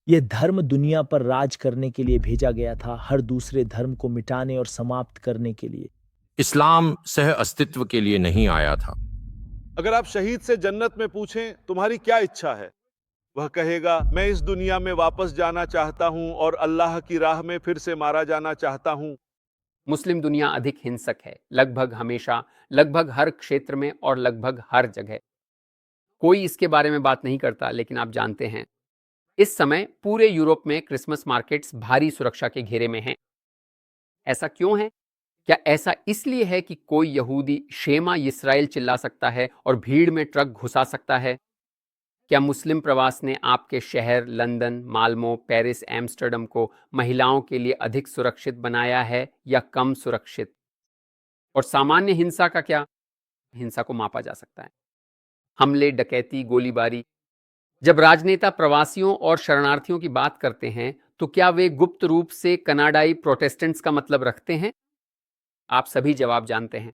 ये धर्म दुनिया पर राज करने के लिए भेजा गया था, हर दूसरे धर्म को मिटाने और समाप्त करने के लिए। इस्लाम सह अस्तित्व के लिए नहीं आया था। अगर आप शहीद से जन्नत में पूछें तुम्हारी क्या इच्छा है, वह कहेगा मैं इस दुनिया में वापस जाना चाहता हूं और अल्लाह की राह में फिर से मारा जाना चाहता हूं। मुस्लिम दुनिया अधिक हिंसक है, लगभग हमेशा, लगभग हर क्षेत्र में और लगभग हर जगह। कोई इसके बारे में बात नहीं करता, लेकिन आप जानते हैं इस समय पूरे यूरोप में क्रिसमस मार्केट्स भारी सुरक्षा के घेरे में हैं। ऐसा क्यों है? क्या ऐसा इसलिए है कि कोई यहूदी शेमा इस्राइल चिल्ला सकता है और भीड़ में ट्रक घुसा सकता है? क्या मुस्लिम प्रवास ने आपके शहर लंदन, माल्मो, पेरिस, एम्स्टर्डम को महिलाओं के लिए अधिक सुरक्षित बनाया है या कम सुरक्षित? और सामान्य हिंसा का क्या? हिंसा को मापा जा सकता है। हमले, डकैती, गोलीबारी। जब राजनेता प्रवासियों और शरणार्थियों की बात करते हैं, तो क्या वे गुप्त रूप से कनाडाई प्रोटेस्टेंट्स का मतलब रखते हैं? आप सभी जवाब जानते हैं।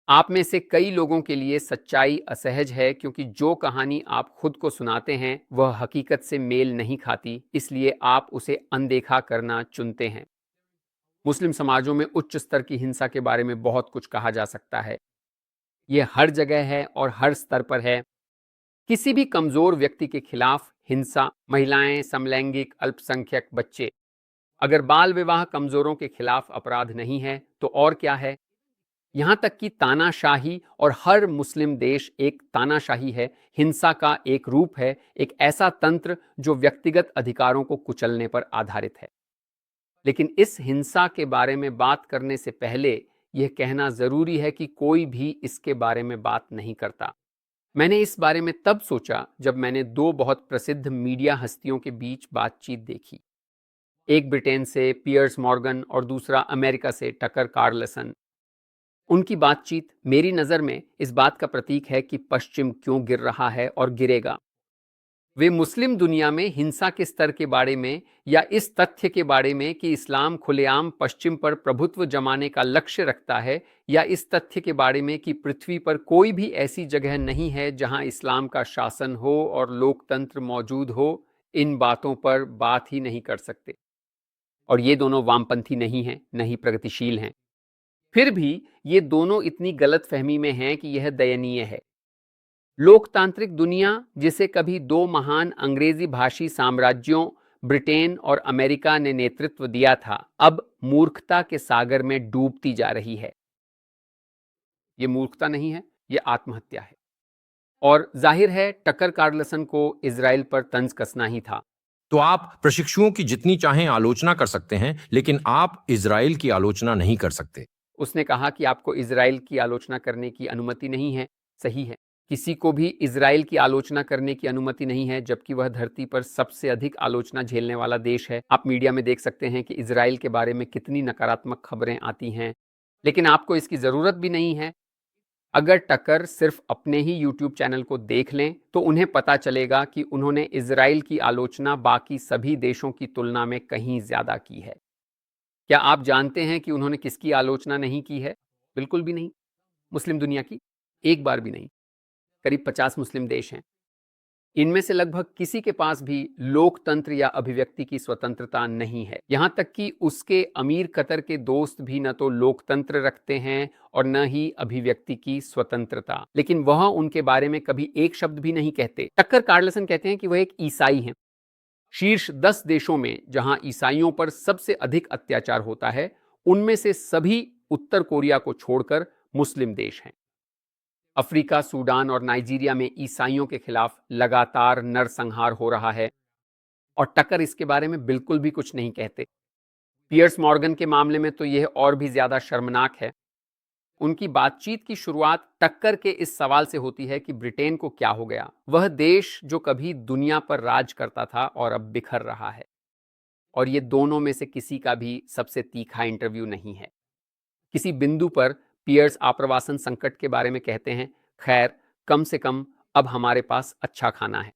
आप में से कई लोगों के लिए सच्चाई असहज है, क्योंकि जो कहानी आप खुद को सुनाते हैं वह हकीकत से मेल नहीं खाती, इसलिए आप उसे अनदेखा करना चुनते हैं। मुस्लिम समाजों में उच्च स्तर की हिंसा के बारे में बहुत कुछ कहा जा सकता है। यह हर जगह है और हर स्तर पर है। किसी भी कमजोर व्यक्ति के खिलाफ हिंसा, महिलाएं, समलैंगिक, अल्पसंख्यक, बच्चे। अगर बाल विवाह कमजोरों के खिलाफ अपराध नहीं है तो और क्या है? यहां तक कि तानाशाही, और हर मुस्लिम देश एक तानाशाही है, हिंसा का एक रूप है, एक ऐसा तंत्र जो व्यक्तिगत अधिकारों को कुचलने पर आधारित है। लेकिन इस हिंसा के बारे में बात करने से पहले यह कहना जरूरी है कि कोई भी इसके बारे में बात नहीं करता। मैंने इस बारे में तब सोचा जब मैंने दो बहुत प्रसिद्ध मीडिया हस्तियों के बीच बातचीत देखी। एक ब्रिटेन से पियर्स मॉर्गन और दूसरा अमेरिका से टकर कार्लसन। उनकी बातचीत मेरी नज़र में इस बात का प्रतीक है कि पश्चिम क्यों गिर रहा है और गिरेगा। वे मुस्लिम दुनिया में हिंसा के स्तर के बारे में, या इस तथ्य के बारे में कि इस्लाम खुलेआम पश्चिम पर प्रभुत्व जमाने का लक्ष्य रखता है, या इस तथ्य के बारे में कि पृथ्वी पर कोई भी ऐसी जगह नहीं है जहां इस्लाम का शासन हो और लोकतंत्र मौजूद हो, इन बातों पर बात ही नहीं कर सकते। और ये दोनों वामपंथी नहीं हैं, न ही प्रगतिशील हैं। फिर भी ये दोनों इतनी गलतफहमी में हैं कि यह दयनीय है। लोकतांत्रिक दुनिया, जिसे कभी दो महान अंग्रेजी भाषी साम्राज्यों ब्रिटेन और अमेरिका ने नेतृत्व दिया था, अब मूर्खता के सागर में डूबती जा रही है। ये मूर्खता नहीं है, ये आत्महत्या है। और जाहिर है टकर कार्लसन को इजराइल पर तंज कसना ही था। तो आप प्रशिक्षुओं की जितनी चाहें आलोचना कर सकते हैं, लेकिन आप इजराइल की आलोचना नहीं कर सकते। उसने कहा कि आपको इजराइल की आलोचना करने की अनुमति नहीं है। सही है, किसी को भी इजराइल की आलोचना करने की अनुमति नहीं है, जबकि वह धरती पर सबसे अधिक आलोचना झेलने वाला देश है। आप मीडिया में देख सकते हैं कि इजराइल के बारे में कितनी नकारात्मक खबरें आती हैं, लेकिन आपको इसकी जरूरत भी नहीं है। अगर टकर सिर्फ अपने ही यूट्यूब चैनल को देख लें तो उन्हें पता चलेगा कि उन्होंने इजराइल की आलोचना बाकी सभी देशों की तुलना में कहीं ज्यादा की है। क्या आप जानते हैं कि उन्होंने किसकी आलोचना नहीं की है? बिल्कुल भी नहीं। मुस्लिम दुनिया की। एक बार भी नहीं। करीब 50 मुस्लिम देश हैं। इनमें से लगभग किसी के पास भी लोकतंत्र या अभिव्यक्ति की स्वतंत्रता नहीं है। यहां तक कि उसके अमीर कतर के दोस्त भी न तो लोकतंत्र रखते हैं और न ही अभिव्यक्ति की स्वतंत्रता, लेकिन वह उनके बारे में कभी एक शब्द भी नहीं कहते। टक्कर कार्लसन कहते हैं कि वह एक ईसाई हैं। शीर्ष 10 देशों में जहां ईसाइयों पर सबसे अधिक अत्याचार होता है, उनमें से सभी उत्तर कोरिया को छोड़कर मुस्लिम देश हैं। अफ्रीका, सूडान और नाइजीरिया में ईसाइयों के खिलाफ लगातार नरसंहार हो रहा है, और टकर इसके बारे में बिल्कुल भी कुछ नहीं कहते। पियर्स मॉर्गन के मामले में तो यह और भी ज्यादा शर्मनाक है। उनकी बातचीत की शुरुआत टक्कर के इस सवाल से होती है कि ब्रिटेन को क्या हो गया, वह देश जो कभी दुनिया पर राज करता था और अब बिखर रहा है। और ये दोनों में से किसी का भी सबसे तीखा इंटरव्यू नहीं है। किसी बिंदु पर पियर्स आप्रवासन संकट के बारे में कहते हैं, खैर कम से कम अब हमारे पास अच्छा खाना है।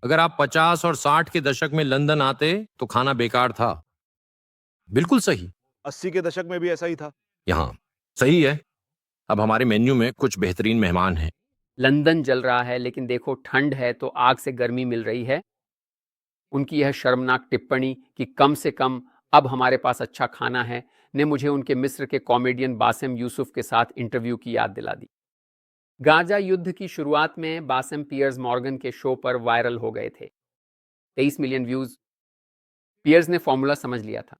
अगर आप 50 और 60 के दशक में लंदन आते तो खाना बेकार था। बिल्कुल सही। 80 के दशक में भी ऐसा ही था। यहाँ सही है। अब हमारे मेन्यू में कुछ बेहतरीन मेहमान हैं। लंदन जल रहा है, लेकिन देखो ठंड है तो आग से गर्मी मिल रही है। उनकी यह शर्मनाक टिप्पणी कि कम से कम अब हमारे पास अच्छा खाना है ने मुझे उनके मिस्र के कॉमेडियन बासिम यूसुफ के साथ इंटरव्यू की याद दिला दी। गाजा युद्ध की शुरुआत में बासिम पियर्स मॉर्गन के शो पर वायरल हो गए थे। 23 मिलियन व्यूज। पियर्स ने फॉर्मूला समझ लिया था,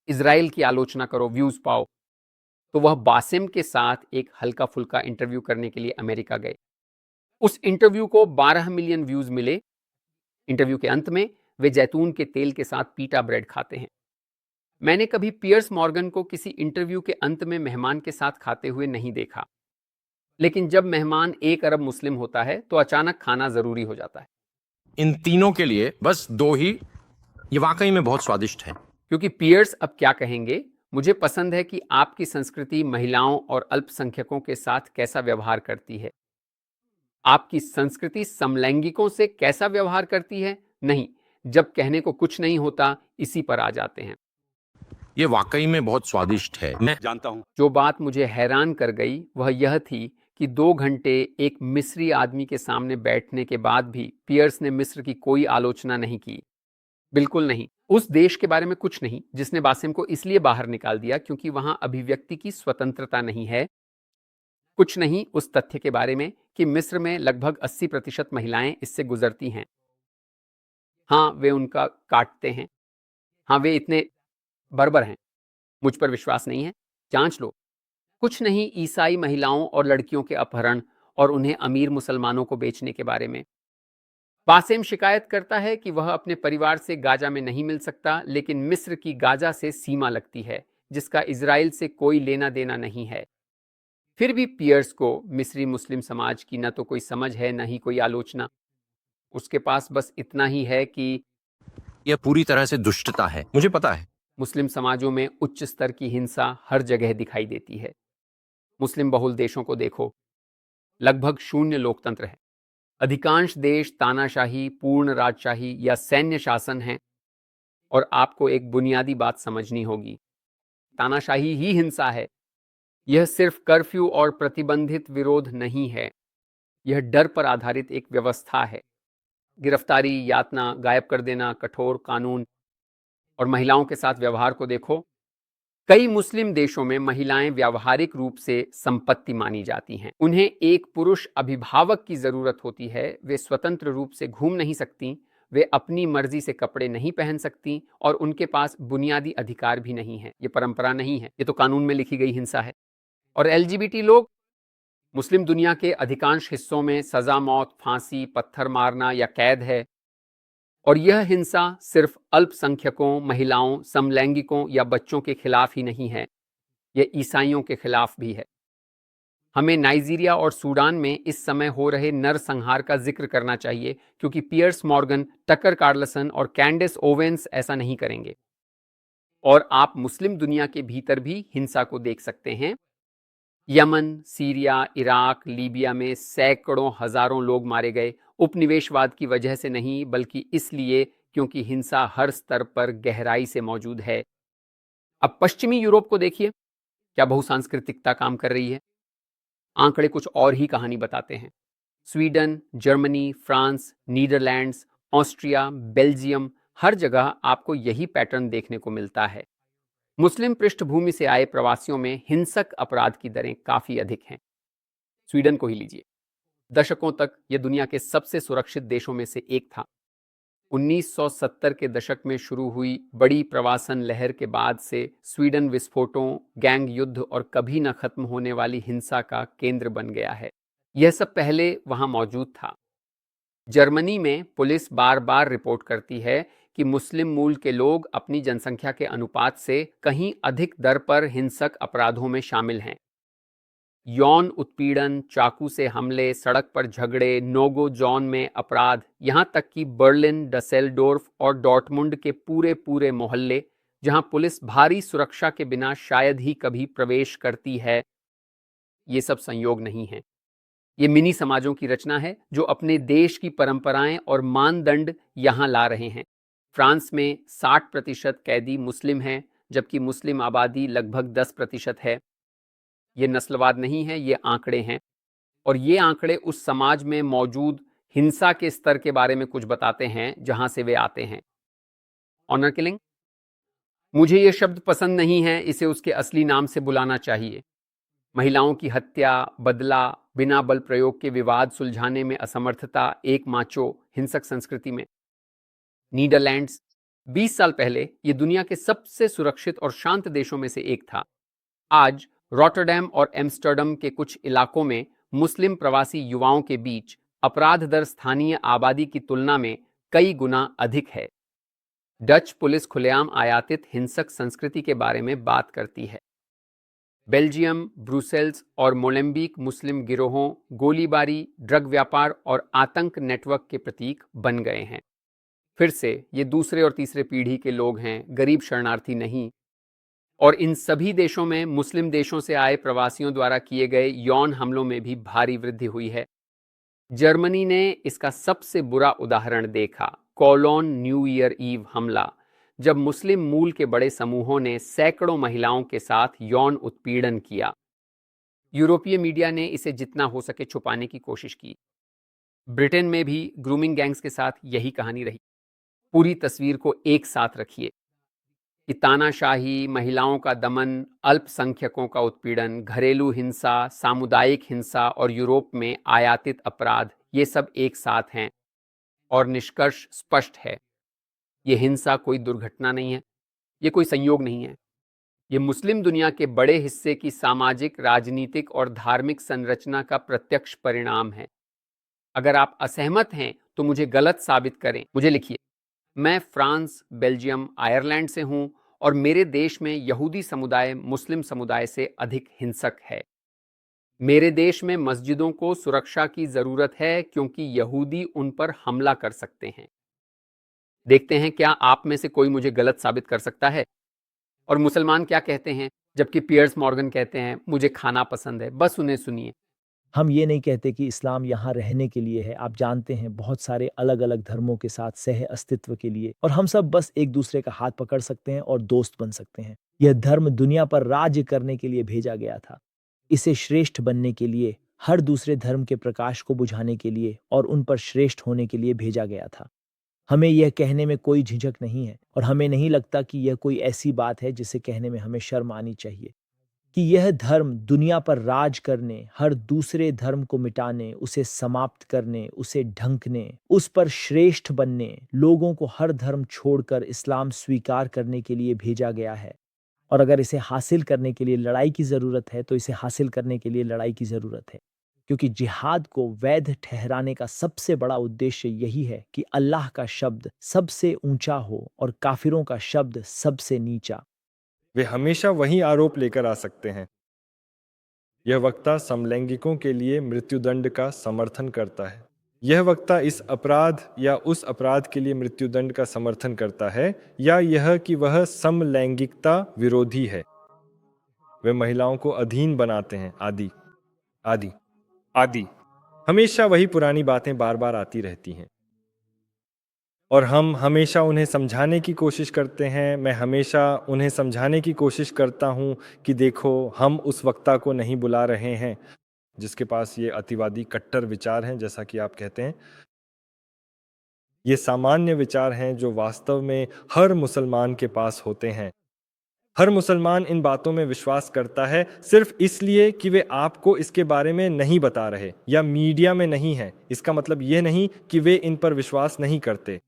इजराइल की आलोचना करो, व्यूज पाओ। तो वह बासिम के साथ एक हल्का फुल्का इंटरव्यू करने के लिए अमेरिका गए। उस इंटरव्यू को 12 मिलियन व्यूज मिले। इंटरव्यू के अंत में वे जैतून के तेल के साथ पीटा ब्रेड खाते हैं। मैंने कभी पियर्स मॉर्गन को किसी इंटरव्यू के अंत में मेहमान के साथ खाते हुए नहीं देखा, लेकिन जब मेहमान 1 अरब मुस्लिम होता है तो अचानक खाना जरूरी हो जाता है। इन तीनों के लिए बस 2 ही, ये वाकई में बहुत स्वादिष्ट है। क्योंकि पियर्स अब क्या कहेंगे, मुझे पसंद है कि आपकी संस्कृति महिलाओं और अल्पसंख्यकों के साथ कैसा व्यवहार करती है। आपकी संस्कृति समलैंगिकों से कैसा व्यवहार करती है? नहीं, जब कहने को कुछ नहीं होता इसी पर आ जाते हैं। ये वाकई में बहुत स्वादिष्ट है। मैं जानता हूं। जो बात मुझे हैरान कर गई वह यह थी कि 2 घंटे एक मिस्री आदमी के सामने बैठने के बाद भी पियर्स ने मिस्र की कोई आलोचना नहीं की। बिल्कुल नहीं। उस देश के बारे में कुछ नहीं जिसने बासिम को इसलिए बाहर निकाल दिया क्योंकि वहां अभिव्यक्ति की स्वतंत्रता नहीं है। कुछ नहीं उस तथ्य के बारे में कि मिस्र में लगभग 80% महिलाएं इससे गुजरती हैं। हाँ, वे उनका काटते हैं। हाँ, वे इतने बर्बर हैं। मुझ पर विश्वास नहीं है? जांच लो। कुछ नहीं ईसाई महिलाओं और लड़कियों के अपहरण और उन्हें अमीर मुसलमानों को बेचने के बारे में। बासिम शिकायत करता है कि वह अपने परिवार से गाजा में नहीं मिल सकता, लेकिन मिस्र की गाजा से सीमा लगती है जिसका इजराइल से कोई लेना देना नहीं है। फिर भी पियर्स को मिस्री मुस्लिम समाज की न तो कोई समझ है न ही कोई आलोचना। उसके पास बस इतना ही है कि यह पूरी तरह से दुष्टता है, मुझे पता है। मुस्लिम समाजों में उच्च स्तर की हिंसा हर जगह दिखाई देती है। मुस्लिम बहुल देशों को देखो, लगभग शून्य लोकतंत्र है। अधिकांश देश तानाशाही, पूर्ण राजशाही या सैन्य शासन है। और आपको एक बुनियादी बात समझनी होगी, तानाशाही ही हिंसा है। यह सिर्फ कर्फ्यू और प्रतिबंधित विरोध नहीं है, यह डर पर आधारित एक व्यवस्था है। गिरफ्तारी, यातना, गायब कर देना, कठोर कानून और महिलाओं के साथ व्यवहार को देखो। कई मुस्लिम देशों में महिलाएं व्यावहारिक रूप से संपत्ति मानी जाती हैं। उन्हें एक पुरुष अभिभावक की जरूरत होती है। वे स्वतंत्र रूप से घूम नहीं सकती, वे अपनी मर्जी से कपड़े नहीं पहन सकती और उनके पास बुनियादी अधिकार भी नहीं है। ये परंपरा नहीं है, ये तो कानून में लिखी गई हिंसा है। और एलजीबीटी लोग, मुस्लिम दुनिया के अधिकांश हिस्सों में सजा मौत, फांसी, पत्थर मारना या कैद है। और यह हिंसा सिर्फ अल्पसंख्यकों, महिलाओं, समलैंगिकों या बच्चों के खिलाफ ही नहीं है, यह ईसाइयों के खिलाफ भी है। हमें नाइजीरिया और सूडान में इस समय हो रहे नरसंहार का जिक्र करना चाहिए, क्योंकि पियर्स मॉर्गन, टकर कार्लसन और कैंडेस ओवेंस ऐसा नहीं करेंगे। और आप मुस्लिम दुनिया के भीतर भी हिंसा को देख सकते हैं। यमन, सीरिया, इराक, लीबिया में सैकड़ों हजारों लोग मारे गए, उपनिवेशवाद की वजह से नहीं बल्कि इसलिए क्योंकि हिंसा हर स्तर पर गहराई से मौजूद है। अब पश्चिमी यूरोप को देखिए, क्या बहुसांस्कृतिकता काम कर रही है? आंकड़े कुछ और ही कहानी बताते हैं। Sweden, Germany, France, Netherlands, Austria, Belgium, हर जगह आपको यही पैटर्न देखने को मिलता है। मुस्लिम पृष्ठभूमि से आए प्रवासियों में हिंसक अपराध की दरें काफी अधिक हैं। स्वीडन को ही लीजिए, दशकों तक यह दुनिया के सबसे सुरक्षित देशों में से एक था। 1970 के दशक में शुरू हुई बड़ी प्रवासन लहर के बाद से स्वीडन विस्फोटों, गैंग युद्ध और कभी न खत्म होने वाली हिंसा का केंद्र बन गया है। यह सब पहले वहां मौजूद था। जर्मनी में पुलिस बार बार रिपोर्ट करती है कि मुस्लिम मूल के लोग अपनी जनसंख्या के अनुपात से कहीं अधिक दर पर हिंसक अपराधों में शामिल हैं। यौन उत्पीड़न, चाकू से हमले, सड़क पर झगड़े, नोगो जॉन में अपराध, यहां तक कि बर्लिन, डसेल्डोर्फ और डॉर्टमुंड के पूरे पूरे मोहल्ले, जहां पुलिस भारी सुरक्षा के बिना शायद ही कभी प्रवेश करती है, ये सब संयोग नहीं है। ये मिनी समाजों की रचना है जो अपने देश की परंपराएं और मानदंड यहां ला रहे हैं। फ्रांस में 60% कैदी मुस्लिम हैं, जबकि मुस्लिम आबादी लगभग 10% है। ये नस्लवाद नहीं है, ये आंकड़े हैं। और ये आंकड़े उस समाज में मौजूद हिंसा के स्तर के बारे में कुछ बताते हैं जहां से वे आते हैं। ऑनर किलिंग, मुझे यह शब्द पसंद नहीं है, इसे उसके असली नाम से बुलाना चाहिए। महिलाओं की हत्या, बदला, बिना बल प्रयोग के विवाद सुलझाने में असमर्थता एक माचो हिंसक संस्कृति में। नीदरलैंड्स 20 साल पहले ये दुनिया के सबसे सुरक्षित और शांत देशों में से एक था। आज रॉटरडैम और एम्स्टर्डम के कुछ इलाकों में मुस्लिम प्रवासी युवाओं के बीच अपराध दर स्थानीय आबादी की तुलना में कई गुना अधिक है। डच पुलिस खुलेआम आयातित हिंसक संस्कृति के बारे में बात करती है। बेल्जियम, ब्रुसेल्स और मोलेम्बिक मुस्लिम गिरोहों गोलीबारी, ड्रग व्यापार और आतंक नेटवर्क के प्रतीक बन गए हैं। फिर से ये दूसरे और तीसरे पीढ़ी के लोग हैं, गरीब शरणार्थी नहीं। और इन सभी देशों में मुस्लिम देशों से आए प्रवासियों द्वारा किए गए यौन हमलों में भी भारी वृद्धि हुई है। जर्मनी ने इसका सबसे बुरा उदाहरण देखा, कोलोन न्यू ईयर ईव हमला, जब मुस्लिम मूल के बड़े समूहों ने सैकड़ों महिलाओं के साथ यौन उत्पीड़न किया। यूरोपीय मीडिया ने इसे जितना हो सके छुपाने की कोशिश की। ब्रिटेन में भी ग्रूमिंग गैंग्स के साथ यही कहानी रही। पूरी तस्वीर को एक साथ रखिए कि तानाशाही, महिलाओं का दमन, अल्पसंख्यकों का उत्पीड़न, घरेलू हिंसा, सामुदायिक हिंसा और यूरोप में आयातित अपराध, ये सब एक साथ हैं। और निष्कर्ष स्पष्ट है, ये हिंसा कोई दुर्घटना नहीं है, ये कोई संयोग नहीं है। ये मुस्लिम दुनिया के बड़े हिस्से की सामाजिक, राजनीतिक और धार्मिक संरचना का प्रत्यक्ष परिणाम है। अगर आप असहमत हैं तो मुझे गलत साबित करें, मुझे लिखिए। मैं फ्रांस, बेल्जियम, आयरलैंड से हूं और मेरे देश में यहूदी समुदाय मुस्लिम समुदाय से अधिक हिंसक है। मेरे देश में मस्जिदों को सुरक्षा की जरूरत है क्योंकि यहूदी उन पर हमला कर सकते हैं। देखते हैं क्या आप में से कोई मुझे गलत साबित कर सकता है। और मुसलमान क्या कहते हैं, जबकि पियर्स मॉर्गन कहते हैं मुझे खाना पसंद है। बस उन्हें सुनिए। हम ये नहीं कहते कि इस्लाम यहाँ रहने के लिए है। आप जानते हैं, बहुत सारे अलग अलग धर्मों के साथ सह अस्तित्व के लिए, और हम सब बस एक दूसरे का हाथ पकड़ सकते हैं और दोस्त बन सकते हैं। यह धर्म दुनिया पर राज्य करने के लिए भेजा गया था, इसे श्रेष्ठ बनने के लिए, हर दूसरे धर्म के प्रकाश को बुझाने के लिए और उन पर श्रेष्ठ होने के लिए भेजा गया था। हमें यह कहने में कोई झिझक नहीं है और हमें नहीं लगता कि यह कोई ऐसी बात है जिसे कहने में हमें शर्म आनी चाहिए कि यह धर्म दुनिया पर राज करने, हर दूसरे धर्म को मिटाने, उसे समाप्त करने, उसे ढंकने, उस पर श्रेष्ठ बनने, लोगों को हर धर्म छोड़कर इस्लाम स्वीकार करने के लिए भेजा गया है। और अगर इसे हासिल करने के लिए लड़ाई की ज़रूरत है तो इसे हासिल करने के लिए लड़ाई की ज़रूरत है, क्योंकि जिहाद को वैध ठहराने का सबसे बड़ा उद्देश्य यही है कि अल्लाह का शब्द सबसे ऊंचा हो और काफिरों का शब्द सबसे नीचा। वे हमेशा वही आरोप लेकर आ सकते हैं। यह वक्ता समलैंगिकों के लिए मृत्युदंड का समर्थन करता है। यह वक्ता इस अपराध या उस अपराध के लिए मृत्युदंड का समर्थन करता है, या यह कि वह समलैंगिकता विरोधी है। वे महिलाओं को अधीन बनाते हैं, आदि आदि आदि। हमेशा वही पुरानी बातें बार बार आती रहती हैं और हम हमेशा उन्हें समझाने की कोशिश करते हैं। मैं हमेशा उन्हें समझाने की कोशिश करता हूं कि देखो, हम उस वक्ता को नहीं बुला रहे हैं जिसके पास ये अतिवादी कट्टर विचार हैं, जैसा कि आप कहते हैं। ये सामान्य विचार हैं जो वास्तव में हर मुसलमान के पास होते हैं। हर मुसलमान इन बातों में विश्वास करता है सिर्फ इसलिए कि वे आपको इसके बारे में नहीं बता रहे या मीडिया में नहीं है। इसका मतलब यह नहीं कि वे इन पर विश्वास नहीं करते।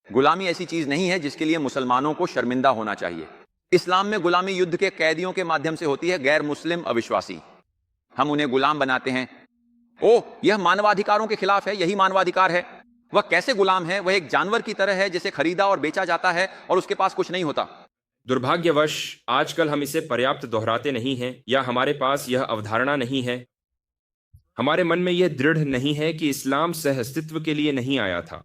गुलामी ऐसी चीज नहीं है जिसके लिए मुसलमानों को शर्मिंदा होना चाहिए। इस्लाम में गुलामी युद्ध के कैदियों के माध्यम से होती है, गैर मुस्लिम अविश्वासी। हम उन्हें गुलाम बनाते हैं। ओह, यह मानवाधिकारों के खिलाफ है, यही मानवाधिकार है। वह कैसे गुलाम है? वह एक जानवर की तरह है जिसे खरीदा और बेचा जाता है और उसके पास कुछ नहीं होता। दुर्भाग्यवश आजकल हम इसे पर्याप्त दोहराते नहीं हैं, या हमारे पास यह अवधारणा नहीं है, हमारे मन में यह दृढ़ नहीं है कि इस्लाम सह अस्तित्व के लिए नहीं आया था।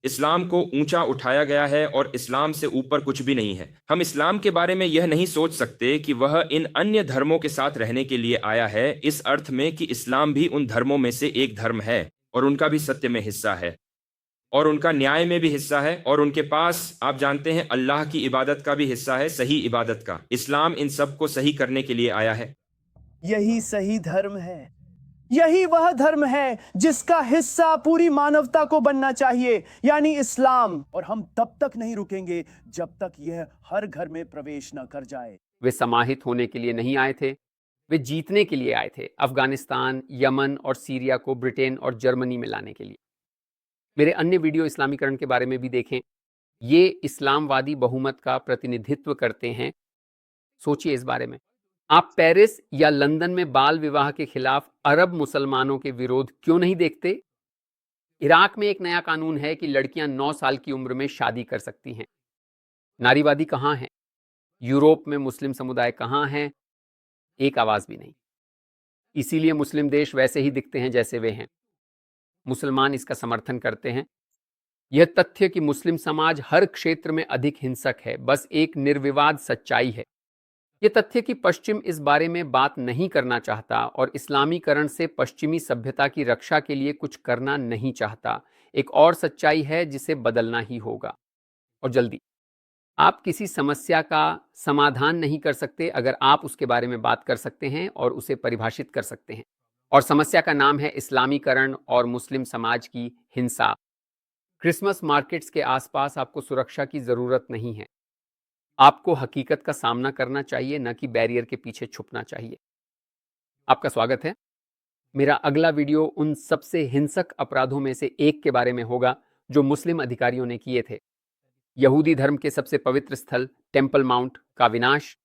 इस्लाम को ऊंचा उठाया गया है और इस्लाम से ऊपर कुछ भी नहीं है। हम इस्लाम के बारे में यह नहीं सोच सकते कि वह इन अन्य धर्मों के साथ रहने के लिए आया है, इस अर्थ में कि इस्लाम भी उन धर्मों में से एक धर्म है और उनका भी सत्य में हिस्सा है। और उनका न्याय में भी हिस्सा है, और उनके पास आप जानते हैं अल्लाह की इबादत का भी हिस्सा है, सही इबादत का। इस्लाम इन सब को सही करने के लिए आया है। यही सही धर्म है, यही वह धर्म है जिसका हिस्सा पूरी मानवता को बनना चाहिए, यानी इस्लाम। और हम तब तक नहीं रुकेंगे जब तक यह हर घर में प्रवेश न कर जाए। वे समाहित होने के लिए नहीं आए थे, वे जीतने के लिए आए थे, अफगानिस्तान, यमन और सीरिया को ब्रिटेन और जर्मनी में लाने के लिए। मेरे अन्य वीडियो इस्लामीकरण के बारे में भी देखें। ये इस्लामवादी बहुमत का प्रतिनिधित्व करते हैं। सोचिए इस बारे में। आप पेरिस या लंदन में बाल विवाह के खिलाफ अरब मुसलमानों के विरोध क्यों नहीं देखते? इराक में एक नया कानून है कि लड़कियां 9 साल की उम्र में शादी कर सकती हैं। नारीवादी कहां है? यूरोप में मुस्लिम समुदाय कहां है? एक आवाज भी नहीं। इसीलिए मुस्लिम देश वैसे ही दिखते हैं जैसे वे हैं। मुसलमान इसका समर्थन करते हैं। यह तथ्य कि मुस्लिम समाज हर क्षेत्र में अधिक हिंसक है बस एक निर्विवाद सच्चाई है। यह तथ्य कि पश्चिम इस बारे में बात नहीं करना चाहता और इस्लामीकरण से पश्चिमी सभ्यता की रक्षा के लिए कुछ करना नहीं चाहता, एक और सच्चाई है जिसे बदलना ही होगा, और जल्दी। आप किसी समस्या का समाधान नहीं कर सकते अगर आप उसके बारे में बात कर सकते हैं और उसे परिभाषित कर सकते हैं, और समस्या का नाम है इस्लामीकरण और मुस्लिम समाज की हिंसा। क्रिसमस मार्केट्स के आसपास आपको सुरक्षा की जरूरत नहीं है। आपको हकीकत का सामना करना चाहिए, न कि बैरियर के पीछे छुपना चाहिए। आपका स्वागत है। मेरा अगला वीडियो उन सबसे हिंसक अपराधों में से एक के बारे में होगा जो मुस्लिम अधिकारियों ने किए थे, यहूदी धर्म के सबसे पवित्र स्थल टेम्पल माउंट का विनाश।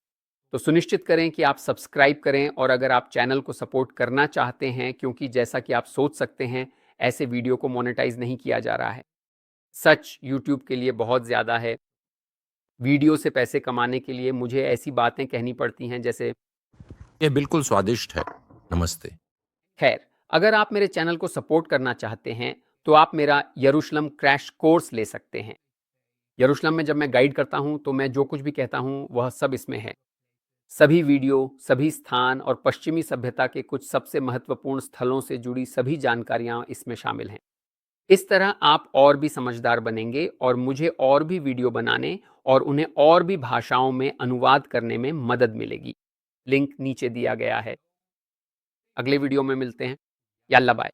तो सुनिश्चित करें कि आप सब्सक्राइब करें, और अगर आप चैनल को सपोर्ट करना चाहते हैं, क्योंकि जैसा कि आप सोच सकते हैं ऐसे वीडियो को मोनेटाइज नहीं किया जा रहा है। सच यूट्यूब के लिए बहुत ज़्यादा है। वीडियो से पैसे कमाने के लिए मुझे ऐसी बातें कहनी पड़ती हैं जैसे ये बिल्कुल स्वादिष्ट है। नमस्ते। खैर, अगर आप मेरे चैनल को सपोर्ट करना चाहते हैं तो आप मेरा यरूशलेम क्रैश कोर्स ले सकते हैं। यरूशलेम में जब मैं गाइड करता हूं तो मैं जो कुछ भी कहता हूं वह सब इसमें है। सभी वीडियो, सभी स्थान और पश्चिमी सभ्यता के कुछ सबसे महत्वपूर्ण स्थलों से जुड़ी सभी जानकारियां इसमें शामिल हैं। इस तरह आप और भी समझदार बनेंगे और मुझे और भी वीडियो बनाने और उन्हें और भी भाषाओं में अनुवाद करने में मदद मिलेगी। लिंक नीचे दिया गया है। अगले वीडियो में मिलते हैं। यल्ला बाय।